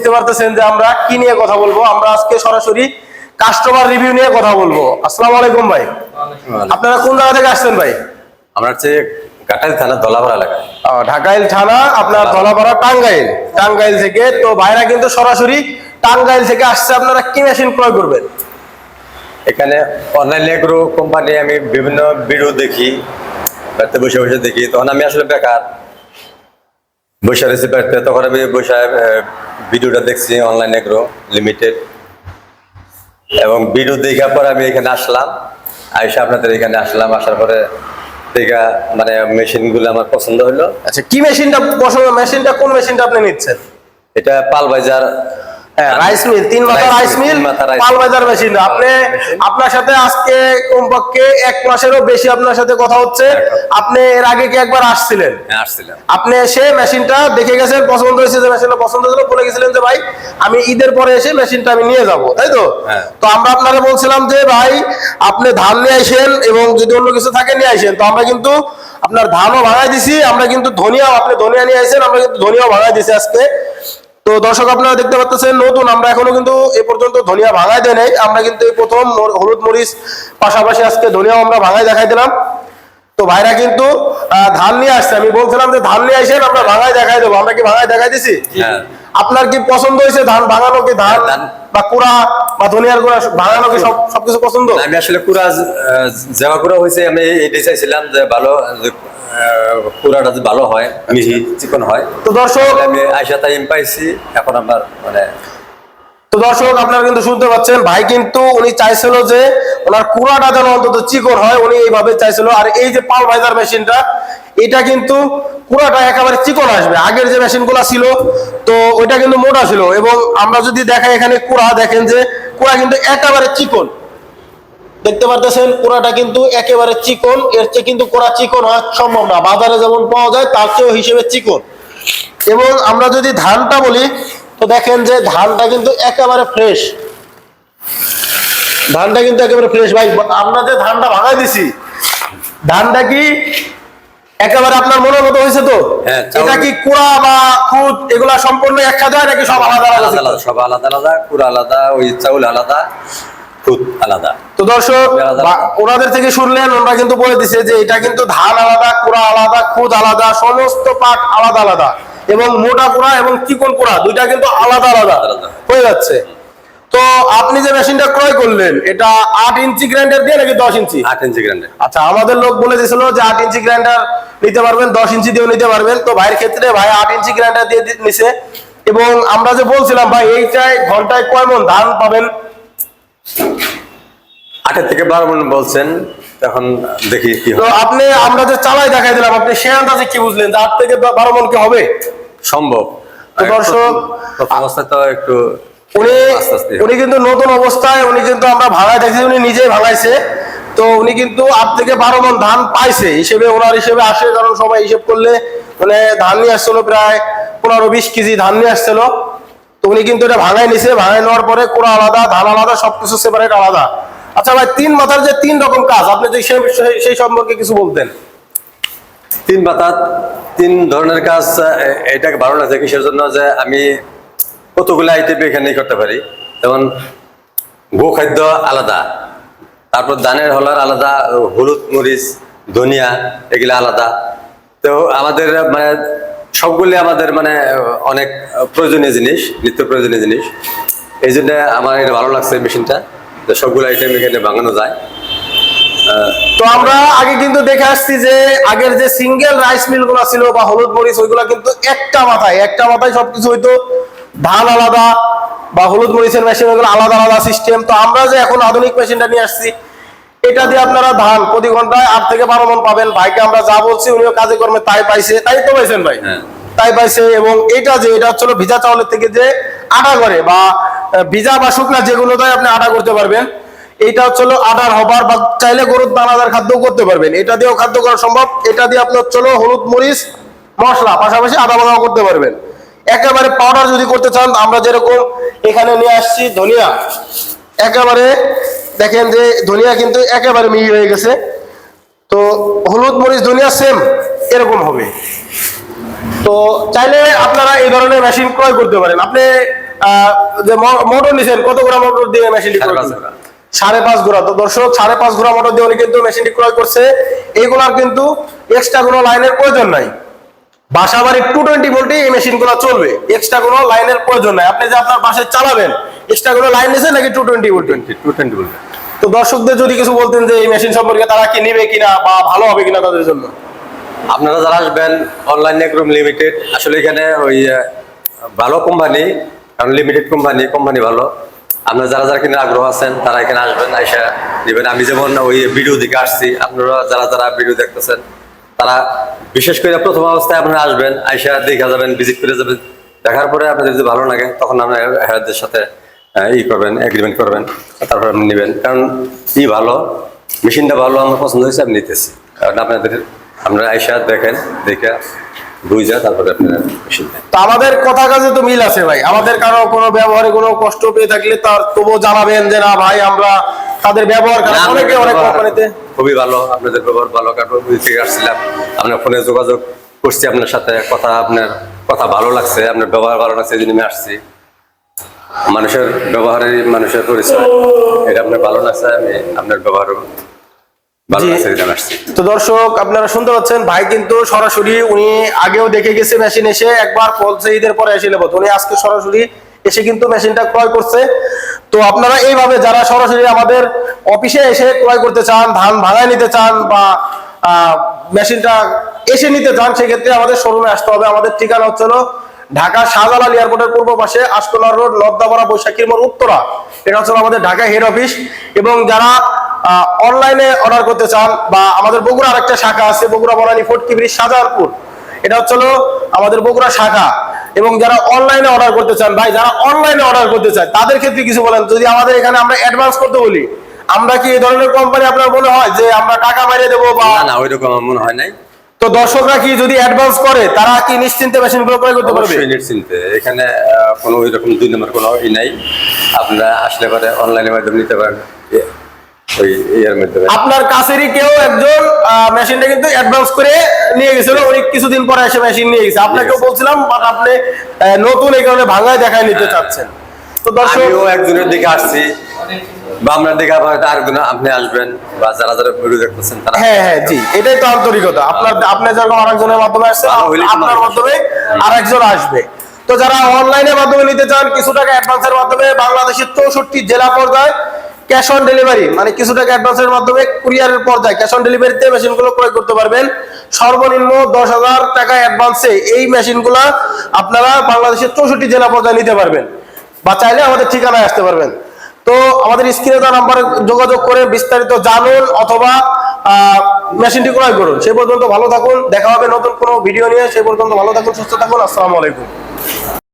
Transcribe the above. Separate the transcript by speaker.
Speaker 1: বুঝতে পারতেছেন যে আমরা কি নিয়ে কথা বলবো। আমরা আজকে সরাসরি কাস্টমার রিভিউ নিয়ে কথা বলবো। আসসালামু আলাইকুম ভাই, আপনারা কোন জায়গা থেকে আসছেন ভাই?
Speaker 2: আমরা হচ্ছে ঘাটাইল থানা ধলাপাড়া এলাকায়।
Speaker 1: ঢাকাইল থানা আপনার ধলাপাড়া টাঙ্গাইল থেকে। তো ভাইরা কিন্তু সরাসরি টাঙ্গাইল থেকে আসছে। আপনারা কি মেশিন ক্রয় করবেন?
Speaker 2: এখানে অনলাইন এগ্রো কোম্পানি আমি বিভিন্ন ভিডিও দেখি, বাড়িতে বসে বসে দেখি। তখন আমি আসলে বেকার বসে রয়েছি বাড়িতে, তখন আমি বসে ভিডিওটা দেখছি অনলাইন এগ্রো লিমিটেড, এবং ভিডিও দেখার পর আমি এখানে আসলাম। আইসা আপনাদের এখানে আসলাম, আসার পরে দেখা মানে মেশিনগুলো আমার পছন্দ হলো।
Speaker 1: আচ্ছা, কি মেশিনটা পছন্দ? মেশিনটা কোন মেশিনটা আপনি নিচ্ছেন?
Speaker 2: এটা পালবাজার
Speaker 1: রাইস মিল, 3 মাথা রাইস মিল, পালবাজার মেশিন। আপনার সাথে আজকে কমপক্ষে 1 মাসেরও বেশি আপনার সাথে কথা হচ্ছে। আপনি এর আগে কি একবার আসছিলেন?
Speaker 2: আসছিলাম।
Speaker 1: আপনি এসে মেশিনটা দেখে গেছেন, পছন্দ হয়েছে, যে মেশিনটা পছন্দ হলো, বলে গেছিলেন যে ভাই আমি ঈদের পরে এসে মেশিনটা আমি নিয়ে যাব, তাই তো? তো আমরা আপনাকে বলছিলাম যে ভাই আপনি ধান নিয়ে আসেন, এবং যদি অন্য কিছু থাকে নিয়ে আসেন। তো আমরা কিন্তু আপনার ধানও ভাঙাই দিছি, আমরা কিন্তু ধনিয়া, আপনি ধনিয়া নিয়ে আসেন, আমরা কিন্তু ধনিয়াও ভাঙাই দিছি আজকে। তো দর্শক আপনারা দেখতে পাচ্ছেন নতুন, আমরা এখনো কিন্তু এ পর্যন্ত ধনিয়া ভাঙাই দেয় নাই। আমরা কিন্তু এই প্রথম হলুদ মরিচ পাশাপাশি আজকে ধনিয়াও আমরা ভাঙাই দেখাই দিলাম। তো ভাইরা কিন্তু ধান নিয়ে আসছে। আমি বলছিলাম যে ধান নিয়ে আসেন, আমরা ভাঙাই দেখাই দেবো। আমরা কি ভাঙাই দেখাই দিছি? আপনার কি পছন্দ হয়েছে ধান ভাঙানো? কি ধান বা কুড়া বা ধনিয়ার গুঁড়া ভাঙানো কি সবকিছু পছন্দ?
Speaker 2: আমি আসলে কুড়া জেওয়া কুড়া হয়েছে, আমি এটাই চাইছিলাম যে ভালো কুড়াটা যে ভালো হয়, মিহি চিকন হয়।
Speaker 1: তো দর্শক
Speaker 2: আমি আইসা টাইম পাইছি, এখন আমার মানে
Speaker 1: তো দর্শক আপনারা কিন্তু শুনতে পাচ্ছেন, ভাই কিন্তু উনি চাইছিল যে ওনার কুড়াটা যেন অন্তত চিকন হয়, উনি এইভাবে চাইছিল। আর এই যে পালভাইজার মেশিনটা, এটা কিন্তু কুড়াটা একেবারে চিকন আসবে। আগের যে মেশিনগুলো ছিল তো ওইটা কিন্তু মোটা ছিল, এবং আমরা যদি দেখাই এখানে কুড়া, দেখেন যে কুড়া কিন্তু একেবারে চিকন, দেখতে পারতেছেন কুড়াটা কিন্তু একেবারে চিকন। এর চেয়ে কিন্তু কুড়া চিকন হওয়া সম্ভব না, বাজারে যেমন পাওয়া যায় তার চেয়েও হিসেবে চিকন। এবং আমরা যদি ধানটা বলি, তো দেখেন যে ধানটা কিন্তু একেবারে ফ্রেশ, ধানটা কিন্তু একেবারে ফ্রেশ। ভাই আমরা যে ধানটা ভাঙাই দিছি, ধানটা কি একেবারে আপনার মনের মতো হয়েছে? তো এটা কি কুড়া বা খুদ এগুলা সম্পূর্ণ একসাথে হয় নাকি সব আলাদা আলাদা?
Speaker 2: সব আলাদা আলাদা, কুড়া আলাদা, ওই চাউল আলাদা, খুদ আলাদা।
Speaker 1: তো দর্শক ওনাদের থেকে শুনলেন, ওনারা কিন্তু বলে দিছে যে এটা কিন্তু ধান আলাদা, কুড়া আলাদা, খুদ আলাদা, সমস্ত পাট আলাদা আলাদা, এবং মোটা কুড়া এবং চিকন কুড়া দুইটা কিন্তু আলাদা আলাদা হয়ে যাচ্ছে। তো আপনি যে মেশিনটা ক্রয় করলেন, এটা 8 ইঞ্চি গ্রাইন্ডার দিয়ে নাকি 10 ইঞ্চি?
Speaker 2: 8 ইঞ্চি গ্রাইন্ডার।
Speaker 1: আচ্ছা, আমাদের লোক বলে দিয়েছিল যে 8 ইঞ্চি গ্রাইন্ডার নিতে পারবেন, 10 ইঞ্চি দিয়েও নিতে পারবেন। তো ভাইয়ের ক্ষেত্রে ভাই 8 ইঞ্চি গ্রাইন্ডার দিয়ে নিছে। এবং আমরা যে বলছিলাম ভাই এইটাই ঘন্টায় কয় মণ ধান পাবেন?
Speaker 2: 8 থেকে 12 মণ বলছেন, এখন দেখি কি হয়।
Speaker 1: তো আপনি, আমরা যে চালাই দেখাই দিলাম, আপনি সে আন্দাজে কি বুঝলেন যে 8 থেকে 12 মণ কি হবে?
Speaker 2: সম্ভব।
Speaker 1: তো দর্শক
Speaker 2: অবস্থায় তো একটু
Speaker 1: উনি কিন্তু নতুন অবস্থায়, উনি কিন্তু আমরা ভাঙায় দেখছি, উনি নিজেই ভাঙাইছে। তো উনি কিন্তু 8 থেকে 12 মণ ধান পাইছে হিসেবে, ওনার হিসেবে আসে। কারণ সবাই হিসেব করলে মানে ধান নিয়ে আসছিল প্রায় 15-20 কেজি ধান নিয়ে আসছিল। তো উনি কিন্তু এটা ভাঙাই নিছে, ভাঙাই নেওয়ার পরে কুড়া আলাদা, ধান আলাদা, সবকিছু সেপারেট আলাদা। আচ্ছা ভাই, 3 মাথার যে 3 রকম কাজ, আপনি যদি সেই সম্পর্কে কিছু বলতেন।
Speaker 2: 3 মাথা 3 ধরনের কাজ, এটাকে ভালো লাগছে কিসের জন্য, যে আমি কতগুলো আইটেম এখানে করতে পারি। যেমন গো খাদ্য আলাদা, তারপর ধানের হলার আলাদা, হলুদ মরিচ ধনিয়া এগুলো আলাদা। তো আমাদের মানে সবগুলি আমাদের মানে অনেক প্রয়োজনীয় জিনিস, নিত্য প্রয়োজনীয় জিনিস। এই জন্য আমার এটা ভালো লাগছে মেশিনটা, যে সবগুলো আইটেম এখানে ভাঙানো যায়।
Speaker 1: তো আমরা আগে কিন্তু দেখে আসছি যে আগের যে সিঙ্গেল রাইস মিল গুলা ছিল বা হলুদ মরিচ, ওইগুলা কিন্তু একটা মাথায় সবকিছু হইতো। ধান আলাদা বা হলুদ মরিচের মেশিন, ওইগুলো আলাদা আলাদা সিস্টেম। তো আমরা যে এখন আধুনিক মেশিনটা নিয়ে আসছি, এটা দিয়ে আপনারা ধান প্রতি ঘন্টায় 8 থেকে 12 মণ পাবেন। ভাইকে আমরা যা বলছি উনিও কাজে কর্মে তাই পাইছে, তাই তো পাইছেন ভাই? তাই পাইছে। এবং এটা হচ্ছে ভিজা চাউলের থেকে যে আটা করে, বা ভিজা বা শুকনা যেগুলোতে আপনি আটা করতে পারবেন, এটা হচ্ছে আটার হবার, বা চাইলে গরুর দানাদার খাদ্য করতে পারবেন, এটা দিয়েও খাদ্য করা সম্ভব। এটা দিয়ে আপনি হচ্ছে হলুদ মরিচ মশলা পাশাপাশি আদা বাদাও করতে পারবেন। একেবারে পাউডার যদি করতে চান, আমরা যেরকম এখানে নিয়ে আসছি ধনিয়া, একেবারে দেখেন যে ধনিয়া কিন্তু একেবারে মিহি হয়ে গেছে। তো হলুদ মরিচ ধনিয়া সেম এরকম হবে। তো চাইলে আপনারা এই ধরনের মেশিন ক্রয় করতে পারেন। আপনি যে মোটর নিছেন, কত গ্রাম মোটর দিয়ে মেশিনটি ক্রয় করলেন? 5.5 ঘোড়া। তো দর্শক 5.5 ঘোড়া মোটর দিয়ে উনি কিন্তু মেশিনটি ক্রয় করছে। এইগুলার কিন্তু এক্সট্রা কোনো লাইনের প্রয়োজন নাই। বাসাবাড়ির 220 ভোল্টে এই মেশিনগুলো চলবে, এক্সট্রা কোনো লাইনের প্রয়োজন নাই। আপনি যে আপনার বাসায় চালাবেন, এক্সট্রা কোনো লাইন নিছেন নাকি 220 ভোল্ট?
Speaker 2: 220 ভোল্ট।
Speaker 1: তো দর্শকদের যদি কিছু বলতেন যে এই মেশিন সম্পর্কে, তারা কি নেবে কিনা বা ভালো হবে কিনা তাদের জন্য?
Speaker 2: আপনারা যারা আসবেন অনলাইন এগ্রোম লিমিটেড, আসলে এখানে ওই ভালো কোম্পানি, কারণ লিমিটেড কোম্পানি ভালো। আপনারা যারা যারা কিনে আগ্রহ আছেন তারা এখানে আসবেন, আইসা নেবেন। আমি যেমন ওই ভিডিও দিকে আসছি, আপনারা যারা যারা ভিডিও দেখতেছেন তারা বিশেষ করে প্রথম অবস্থায় আপনারা আসবেন, আইসা দেখা যাবেন, ভিজিট করে যাবেন। দেখার পরে আপনাদের যদি ভালো লাগে তখন আপনারা হেয়ারদের সাথে করবেন, এগ্রিমেন্ট করবেন, তারপর আপনি নেবেন। কারণ ভালো, মেশিনটা ভালো, আমার পছন্দ হয়েছে, আমি নিতেছি। কারণ আপনারা আইসা দেখেন, দেখে বুঝা তারপরে আপনারা মেশিন নেন।
Speaker 1: তো আমাদের কথা কাজে তো মিল আছে ভাই। আমাদের কারো কোনো ব্যবহারে কোনো কষ্ট পেয়ে থাকলে তার তবুও জানাবেন যে না ভাই, আমরা তাদের ব্যবহার
Speaker 2: না,
Speaker 1: অনেকে অনেক কোম্পানিতে
Speaker 2: খুবই ভালো, আপনাদের ব্যবহার ভালো। কারণ ওই থেকে আসছিলাম, আপনার ফোনে যোগাযোগ করছি আপনার সাথে, আপনার কথা ভালো লাগছে, আপনার ব্যবহার ভালো লাগছে, এই জন্য আমি আসছি। মানুষের ব্যবহারে মানুষের পরিচয়, এটা আপনার ভালো লাগছে, আমি আপনার ব্যবহার ভালো
Speaker 1: জি।
Speaker 2: লাগছে, এই জন্য আসছি।
Speaker 1: তো দর্শক আপনারা শুনতে পাচ্ছেন, ভাই কিন্তু সরাসরি উনি আগেও দেখে গেছে মেশিন, এসে একবার বলছে ঈদের পরে এসে নেবো, উনি আজকে সরাসরি এসে কিন্তু মেশিনটা ক্রয় করছে। তো আপনারা এইভাবে যারা সরাসরি আমাদের অফিসে এসে ক্রয় করতে চান, ধান ভাড়ায় নিতে চান বা মেশিনটা এসে নিতে চান, সেক্ষেত্রে আমাদের শোরুমে আসতে হবে। আমাদের ঠিকানা হচ্ছে ঢাকা শাহজালাল এয়ারপোর্টের পূর্ব পাশে, আশকোনা রোড, লদ্দাপাড়া, বৈশাখীর মোড়, উত্তরা। এটা হচ্ছে আমাদের ঢাকা হেড অফিস। এবং যারা অনলাইনে অর্ডার করতে চান, বা আমাদের বগুড়া আরেকটা শাখা আছে, বগুড়া বনানী ফটকি ব্রিজ, শাহজাহানপুর, এটা হচ্ছে আমাদের বগুড়া শাখা। এবং যারা অনলাইনে অর্ডার করতে চান, ভাই যারা অনলাইনে অর্ডার করতে চান তাদের ক্ষেত্রে কিছু বলেন। যদি আমাদের এখানে আমরা অ্যাডভান্স করতে বলি, আমরা কি এই ধরনের কোম্পানি আপনার মনে হয় যে আমরা টাকা মারিয়ে দেবো বা?
Speaker 2: না, ওইরকম আমার মনে হয় নাই।
Speaker 1: তো দর্শকরা কি যদি অ্যাডভান্স করে, তারা কি নিশ্চিন্তে মেশিনগুলো ক্রয় করতে পারবে?
Speaker 2: অবশ্যই নিশ্চিন্তে, এখানে কোনো ওইরকম 2 নম্বর কোনো নাই। আপনারা আসলে পরে অনলাইনের মাধ্যমে নিতে পারেন, ওই এর মাধ্যমে।
Speaker 1: আপনার কাছেরই কেউ একজন মেশিনটা কিন্তু অ্যাডভান্স করে নিয়ে গেছিল, উনি কিছুদিন পরে এসে মেশিন নিয়ে গেছে। আপনাকেও বলছিলাম, বাট আপনি নতুন এই কারণে ভাঙায় দেখায় নিতে চাচ্ছেন। তো দর্শক,
Speaker 2: আমিও একজনের দিকে আসছি, বা আপনার দিকে আবার আরেকজন আপনি আসবেন, বা যারা যারা ভিডিও দেখতেছেন তারা।
Speaker 1: হ্যাঁ হ্যাঁ জি, এটাই তো আন্তরিকতা। আপনি যেরকম আরেকজনের মাধ্যমে আসছেন, আপনার মাধ্যমে আরেকজন আসবে। তো যারা অনলাইনের মাধ্যমে নিতে চান, কিছু টাকা অ্যাডভান্সের মাধ্যমে বাংলাদেশের 64 জেলা পর্যায়ে ক্যাশ অন ডেলিভারি, মানে কিছু টাকা অ্যাডভান্সের মাধ্যমে কুরিয়ারের পর্যায়ে ক্যাশ অন ডেলিভারিতে মেশিনগুলো ক্রয় করতে পারবেন। সর্বনিম্ন 10,000 টাকা অ্যাডভান্সে এই মেশিনগুলো আপনারা বাংলাদেশের 64 জেলা পর্যায়ে নিতে পারবেন, বা চাইলে আমাদের ঠিকানায় আসতে পারবেন। তো আমাদের স্ক্রিনে দেওয়া নাম্বারে যোগাযোগ করে বিস্তারিত জানুন, অথবা মেশিনটি ক্রয় করুন। সেই পর্যন্ত ভালো থাকুন, দেখা হবে নতুন কোনো ভিডিও নিয়ে। সেই পর্যন্ত ভালো থাকুন, সুস্থ থাকুন। আসসালামু আলাইকুম।